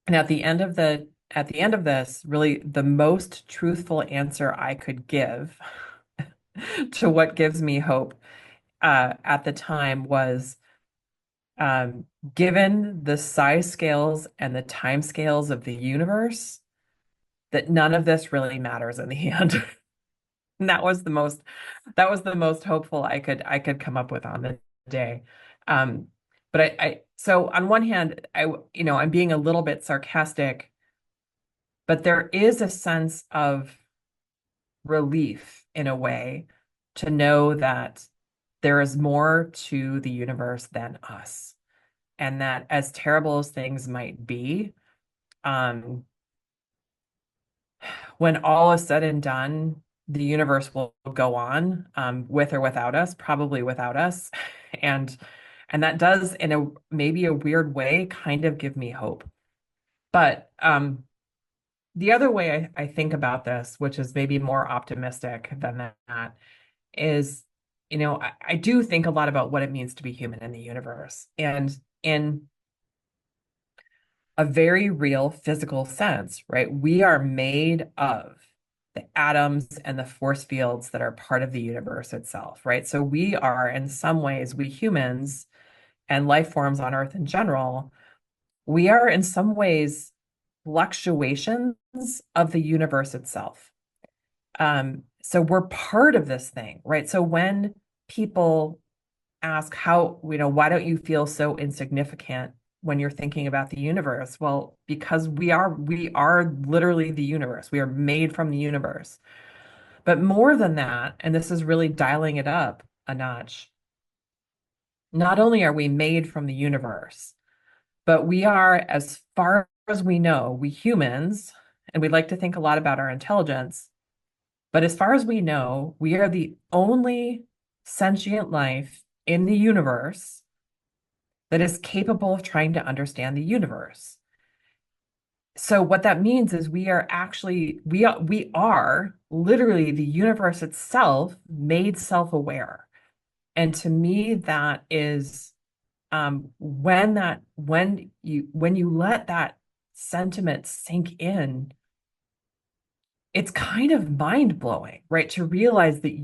And at the end of this, really the most truthful answer I could give to what gives me hope at the time was um, given the size scales and the time scales of the universe, that none of this really matters in the end. And that was the most hopeful I could come up with on the day. Um, but so on one hand, I'm being a little bit sarcastic, but there is a sense of relief in a way to know that there is more to the universe than us. And that as terrible as things might be, um, when all is said and done, the universe will go on, with or without us, probably without us. And that does, in a maybe a weird way, kind of give me hope. But the other way I think about this, which is maybe more optimistic than that, is, I do think a lot about what it means to be human in the universe. And in a very real physical sense, right? We are made of the atoms and the force fields that are part of the universe itself, right? So we are, in some ways, we humans and life forms on Earth in general, we are in some ways fluctuations of the universe itself. So we're part of this thing, right? So when people ask why don't you feel so insignificant when you're thinking about the universe? Well, because we are literally the universe. We are made from the universe. But more than that, and this is really dialing it up a notch, not only are we made from the universe, but we are, as far as we know, we humans, and we like to think a lot about our intelligence, but as far as we know, we are the only sentient life in the universe that is capable of trying to understand the universe. So what that means is we are literally the universe itself made self-aware. And to me, that is when you let that sentiment sink in, it's kind of mind-blowing, right? To realize that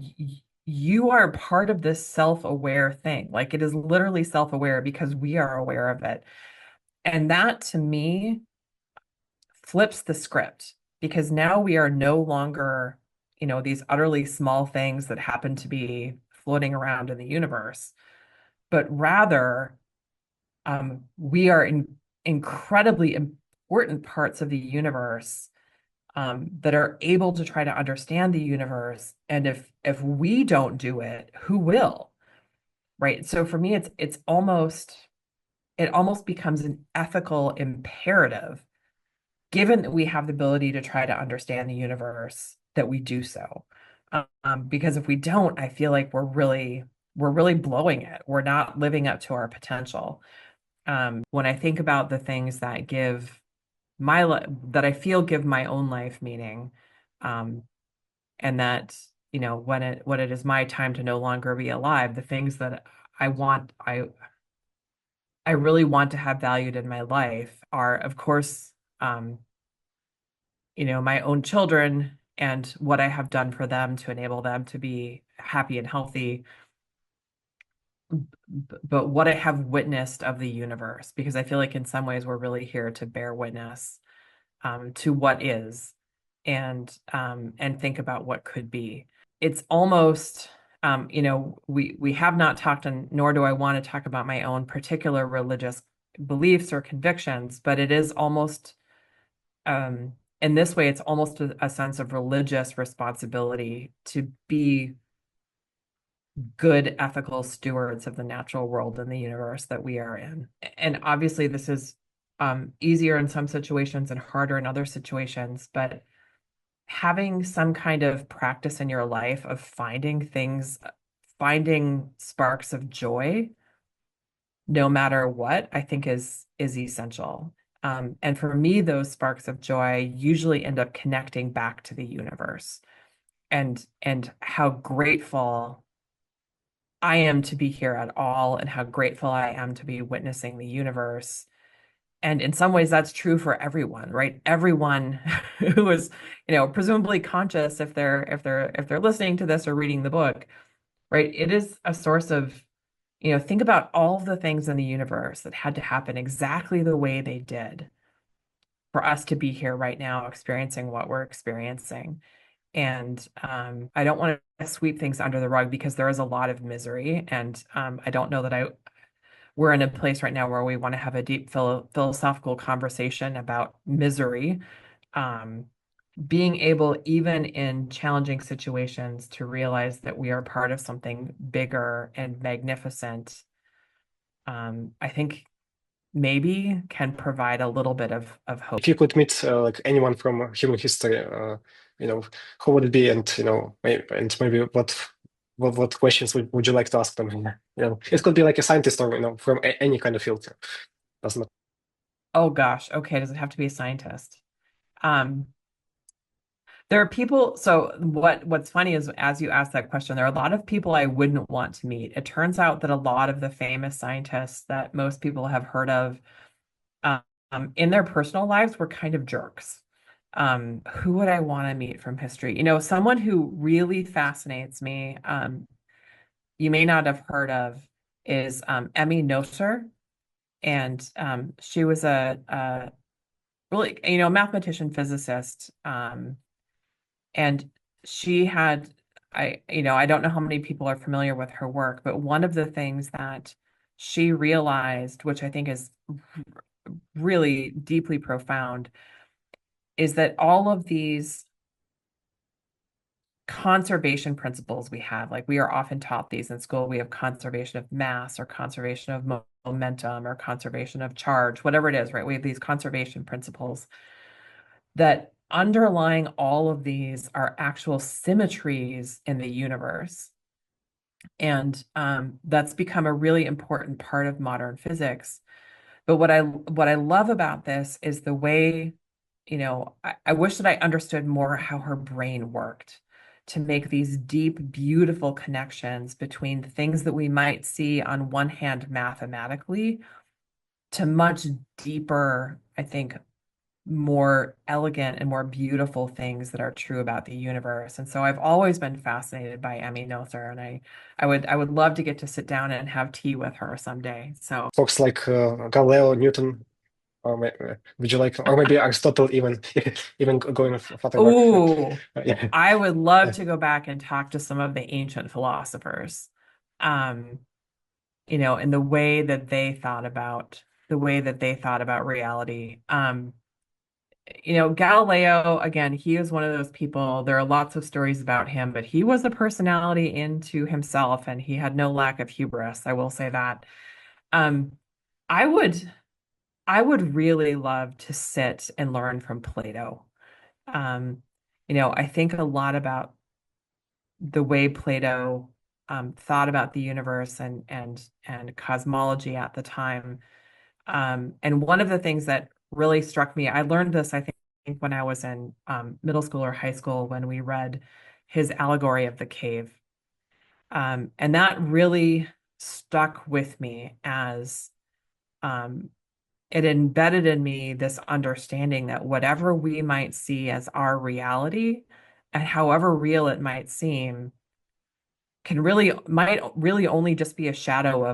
you are part of this self-aware thing. Like it is literally self-aware because we are aware of it. And that to me flips the script because now we are no longer, these utterly small things that happen to be floating around in the universe, but rather we are in incredibly important parts of the universe that are able to try to understand the universe. And if we don't do it, who will? Right. So for me, it almost becomes an ethical imperative, given that we have the ability to try to understand the universe, that we do so. Because if we don't, I feel like we're really blowing it. We're not living up to our potential. When I think about the things that that I feel give my own life meaning, um, and that, when it is my time to no longer be alive, the things that I want, I really want to have valued in my life are, of course, um, my own children and what I have done for them to enable them to be happy and healthy, but what I have witnessed of the universe, because I feel like in some ways we're really here to bear witness to what is, and think about what could be. It's almost, we have not talked, and nor do I want to talk about my own particular religious beliefs or convictions, but it is almost, in this way, it's almost a sense of religious responsibility to be good ethical stewards of the natural world and the universe that we are in. And obviously, this is easier in some situations and harder in other situations, but having some kind of practice in your life of finding sparks of joy, no matter what, I think is essential. And for me, those sparks of joy usually end up connecting back to the universe and how grateful I am to be here at all, and how grateful I am to be witnessing the universe. And in some ways, that's true for everyone, right? Everyone who is, presumably conscious, if they're listening to this or reading the book, right? It is a source of, think about all the things in the universe that had to happen exactly the way they did for us to be here right now, experiencing what we're experiencing. And I don't want to sweep things under the rug because there is a lot of misery, and I don't know that we're in a place right now where we want to have a deep philosophical conversation about misery. Um, Being able, even in challenging situations, to realize that we are part of something bigger and magnificent, I think maybe can provide a little bit of hope. If you could meet like anyone from human history, you know, who would it be, and and maybe what questions would you like to ask them? It could be like a scientist or from any kind of field. Doesn't matter. Oh gosh, okay, does it have to be a scientist? Um, There are people, so what's funny is as you ask that question, there are a lot of people I wouldn't want to meet. It turns out that a lot of the famous scientists that most people have heard of in their personal lives were kind of jerks. Who would I want to meet from history? Someone who really fascinates me, you may not have heard of, is Emmy Noether. And she was a really, mathematician, physicist. And she had, I don't know how many people are familiar with her work, but one of the things that she realized, which I think is really deeply profound, is that all of these conservation principles we have, like we are often taught these in school, we have conservation of mass or conservation of momentum or conservation of charge, whatever it is, right? We have these conservation principles that underlying all of these are actual symmetries in the universe. And that's become a really important part of modern physics. But what I love about this is the way, I wish that I understood more how her brain worked to make these deep, beautiful connections between the things that we might see on one hand mathematically to much deeper, I think, more elegant and more beautiful things that are true about the universe. And so I've always been fascinated by Emmy Noether, and I would love to get to sit down and have tea with her someday. So, Folks like Galileo, Newton, or would you like, or maybe Aristotle even, even going further back? ooh, Yeah. I would love to go back and talk to some of the ancient philosophers. Um, and the way that they thought about reality. Galileo, again, he is one of those people. There are lots of stories about him, but he was a personality into himself and he had no lack of hubris. I will say that. Um, I would I would really love to sit and learn from Plato. Um, I think a lot about the way Plato thought about the universe and cosmology at the time. And one of the things that really struck me, I learned this, I think, when I was in middle school or high school when we read his Allegory of the Cave. And that really stuck with me as um, it embedded in me this understanding that whatever we might see as our reality, and however real it might seem, might really only just be a shadow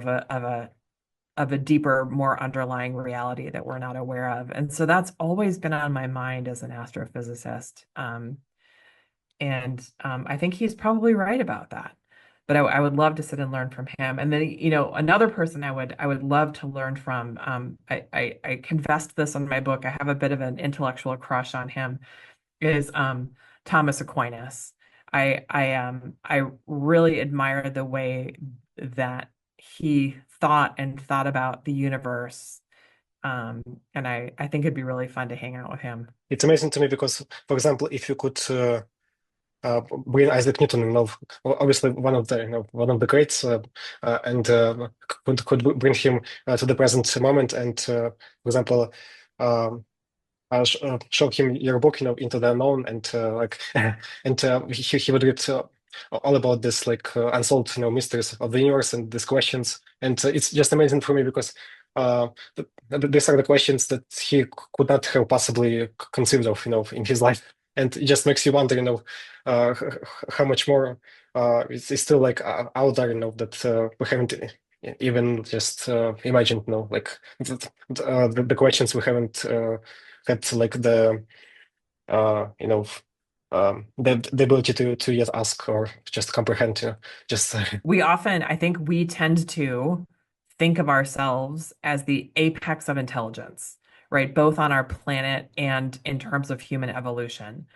of a deeper, more underlying reality that we're not aware of. And so that's always been on my mind as an astrophysicist. And I think he's probably right about that. But I would love to sit and learn from him. And then, another person I would love to learn from. I confessed this in my book. I have a bit of an intellectual crush on him. Is Thomas Aquinas. I really admire the way that he thought about the universe. And I think it'd be really fun to hang out with him. It's amazing to me because, for example, if you could bring Isaac Newton, obviously one of the one of the greats, and could bring him to the present moment, and for example, um, show him your book, Into the Unknown, and and he would read all about this like unsolved mysteries of the universe and these questions, and it's just amazing for me because these are the questions that he could not have possibly conceived of in his life, and it just makes you wonder how much more it's still like out there that we haven't even just imagined like the questions we haven't had like the ability to yet ask or just comprehend, just I think we tend to think of ourselves as the apex of intelligence, right? Both on our planet and in terms of human evolution.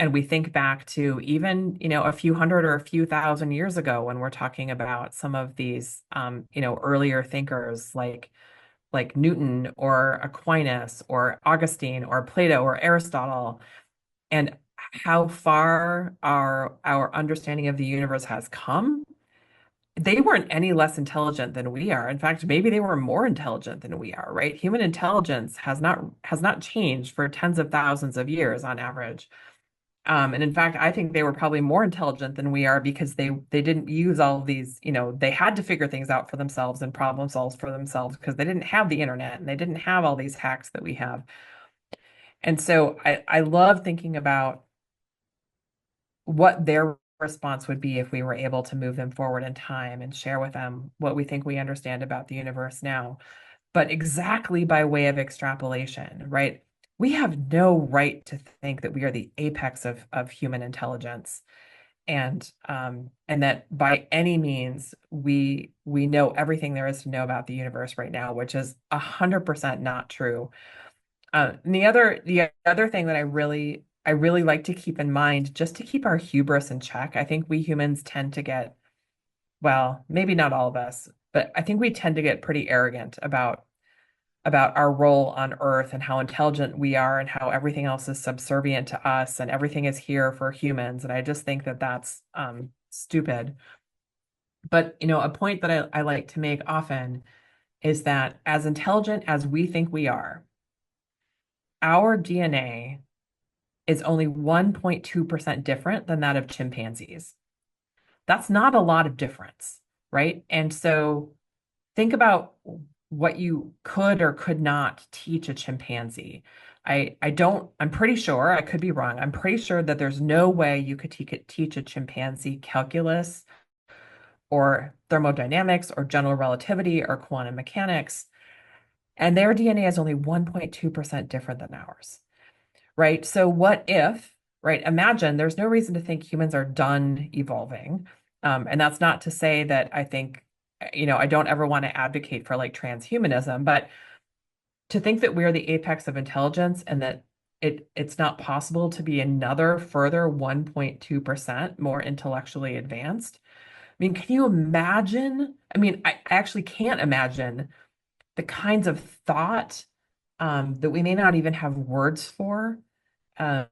And we think back to even, a few hundred or a few thousand years ago when we're talking about some of these, earlier thinkers like Newton or Aquinas or Augustine or Plato or Aristotle, and how far our understanding of the universe has come. They weren't any less intelligent than we are. In fact, maybe they were more intelligent than we are, right? Human intelligence has not changed for tens of thousands of years on average. And in fact, I think they were probably more intelligent than we are because they didn't use all of these, they had to figure things out for themselves and problem solve for themselves because they didn't have the internet and they didn't have all these hacks that we have. And so I love thinking about what their response would be if we were able to move them forward in time and share with them what we think we understand about the universe now, but exactly by way of extrapolation, right? We have no right to think that we are the apex of human intelligence, and that by any means we know everything there is to know about the universe right now, which is 100% not true. And the other thing that I really like to keep in mind, just to keep our hubris in check. I think we humans tend to get, well, maybe not all of us, but I think we tend to get pretty arrogant about our role on Earth and how intelligent we are and how everything else is subservient to us and everything is here for humans. And I just think that that's stupid. But a point that I like to make often is that as intelligent as we think we are, our DNA is only 1.2% different than that of chimpanzees. That's not a lot of difference, right? And so think about what you could or could not teach a chimpanzee. I'm pretty sure, I could be wrong. I'm pretty sure that there's no way you could teach a chimpanzee calculus or thermodynamics or general relativity or quantum mechanics. And their DNA is only 1.2% different than ours, right? So what if, right? Imagine there's no reason to think humans are done evolving. And that's not to say that I think, I don't ever want to advocate for like transhumanism, but to think that we're the apex of intelligence and that it's not possible to be another further 1.2% more intellectually advanced. I mean, can you imagine? I mean, I actually can't imagine the kinds of thought that we may not even have words for, um,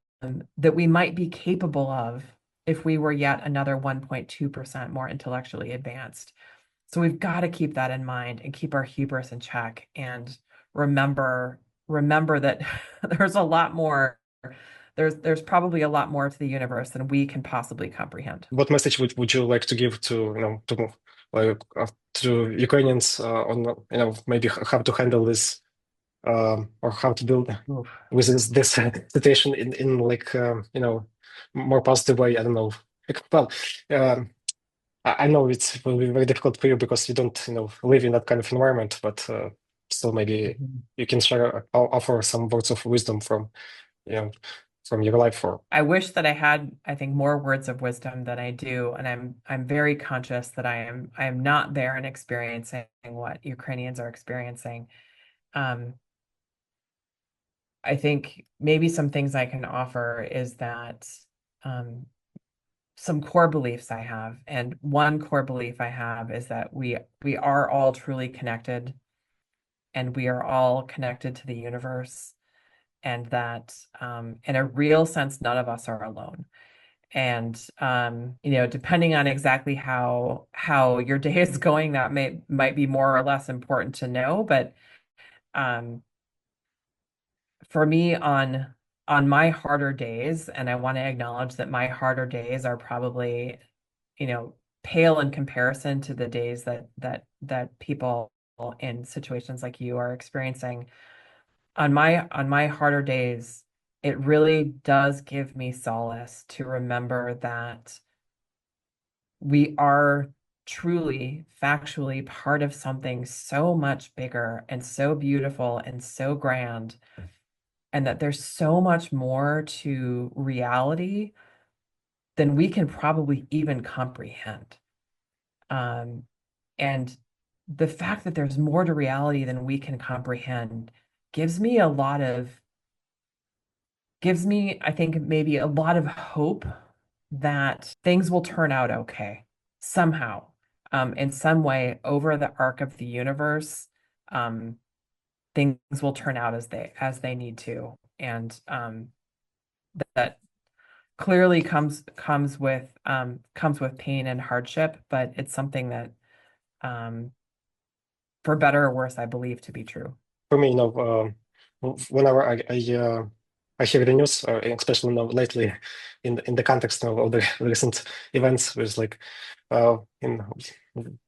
that we might be capable of if we were yet another 1.2% more intellectually advanced. So we've got to keep that in mind and keep our hubris in check and remember remember that there's a lot more. There's probably a lot more to the universe than we can possibly comprehend. What message would you like to give to, like to Ukrainians on, maybe how to handle this, or how to deal Oof. with this situation in like, more positive way? I don't know. Well, um, I know it will be very difficult for you because you don't, live in that kind of environment, but still maybe Mhm. you can share, offer some words of wisdom from, you know, from your life. Or I wish that I had, I think, more words of wisdom than I do, and I'm very conscious that I am not there and experiencing what Ukrainians are experiencing. Um, I think maybe some things I can offer is that um, some core beliefs I have, and one core belief I have is that we are all truly connected, and we are all connected to the universe, and that in a real sense, none of us are alone. And depending on exactly how your day is going, that might be more or less important to know. But um, for me, on my harder days, and I want to acknowledge that my harder days are probably, you know, pale in comparison to the days that people in situations like you are experiencing. On my harder days, it really does give me solace to remember that we are truly, factually part of something so much bigger and so beautiful and so grand, and that there's so much more to reality than we can probably even comprehend. Um, and the fact that there's more to reality than we can comprehend gives me a lot of, gives me, I think, maybe a lot of hope that things will turn out okay somehow, in some way over the arc of the universe. Um, things will turn out as they need to, and that clearly comes with pain and hardship, but it's something that, um, for better or worse, I believe to be true. for me, whenever I hear the news, especially now lately, in the context of the recent events, with like, in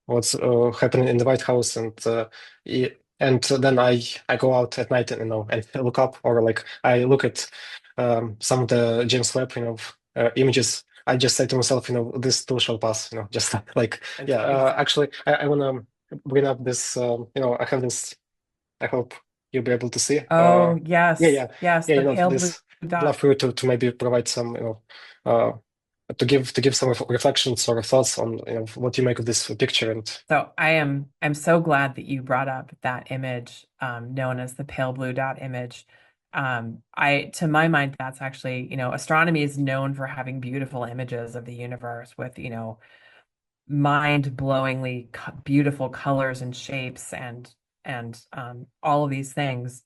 what's happening in the White House, and then I go out at night and, and look up, or like I look at some of the James Webb, images. I just say to myself, this too shall pass. Just like, yeah. Actually, I wanna bring up this. I have this. I hope you'll be able to see. Oh, Yeah, yes, yeah, yes, yeah. the pale blue This. I'd love dot. for you to maybe provide some, uh, to give some reflections or thoughts on, what you make of this picture. And So I'm so glad that you brought up that image, known as the pale blue dot image. To my mind, that's actually, astronomy is known for having beautiful images of the universe with, mind-blowingly beautiful colors and shapes and all of these things.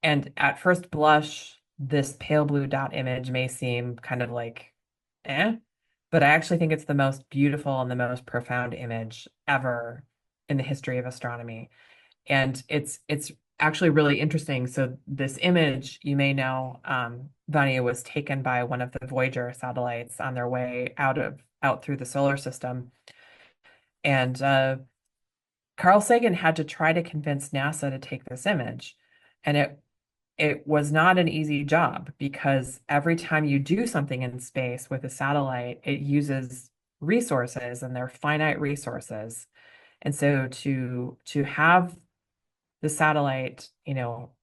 And at first blush, this pale blue dot image may seem kind of like, eh, but I actually think it's the most beautiful and the most profound image ever in the history of astronomy. And it's actually really interesting. So this image, you may know, Vanya, was taken by one of the Voyager satellites on their way out through the solar system. And Carl Sagan had to try to convince NASA to take this image. And it was not an easy job because every time you do something in space with a satellite, it uses resources and they're finite resources. And so to have the satellite,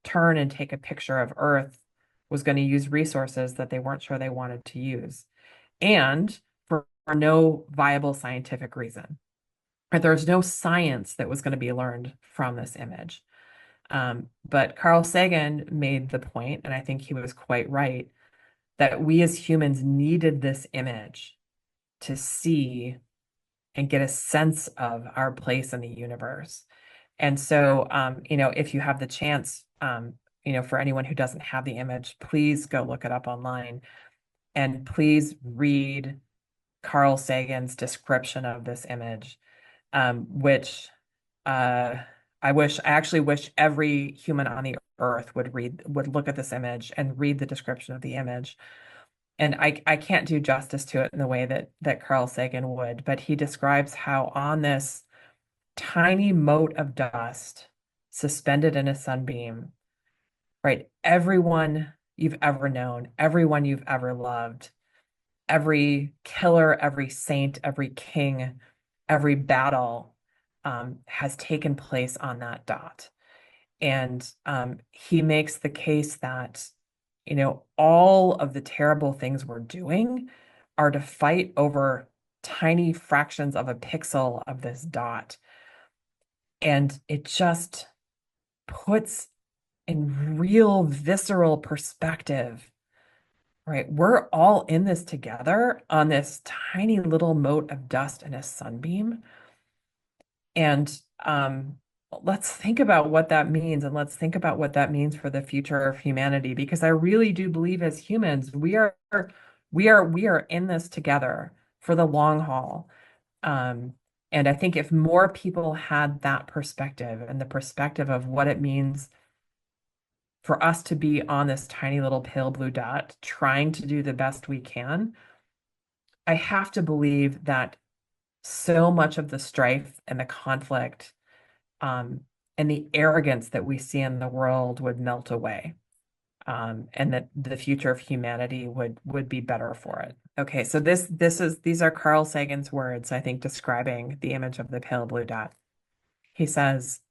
turn and take a picture of Earth was going to use resources that they weren't sure they wanted to use. And for no viable scientific reason. Right? There's no science that was going to be learned from this image. But Carl Sagan made the point, and I think he was quite right, that we as humans needed this image to see and get a sense of our place in the universe. And so, if you have the chance, for anyone who doesn't have the image, please go look it up online and please read Carl Sagan's description of this image, which uh, I actually wish every human on the earth would look at this image and read the description of the image. And I can't do justice to it in the way that Carl Sagan would, but he describes how on this tiny mote of dust suspended in a sunbeam, right? Everyone you've ever known, everyone you've ever loved, every killer, every saint, every king, every battle has taken place on that dot. And he makes the case that, all of the terrible things we're doing are to fight over tiny fractions of a pixel of this dot. And it just puts in real visceral perspective, right? We're all in this together on this tiny little mote of dust in a sunbeam. And let's think about what that means, and let's think about what that means for the future of humanity, because I really do believe as humans, we are in this together for the long haul. Um, and I think if more people had that perspective and the perspective of what it means for us to be on this tiny little pale blue dot, trying to do the best we can, I have to believe that so much of the strife and the conflict um, and the arrogance that we see in the world would melt away, and that the future of humanity would be better for it. Okay, so these are Carl Sagan's words, I think, describing the image of the pale blue dot. He says,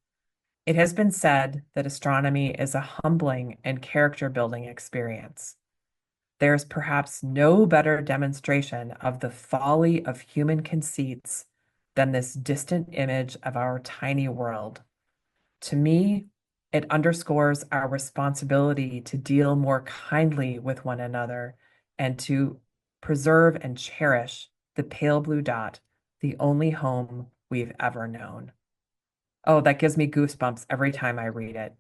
"It has been said that astronomy is a humbling and character building experience. There's perhaps no better demonstration of the folly of human conceits than this distant image of our tiny world. To me, it underscores our responsibility to deal more kindly with one another and to preserve and cherish the pale blue dot, the only home we've ever known." Oh, that gives me goosebumps every time I read it.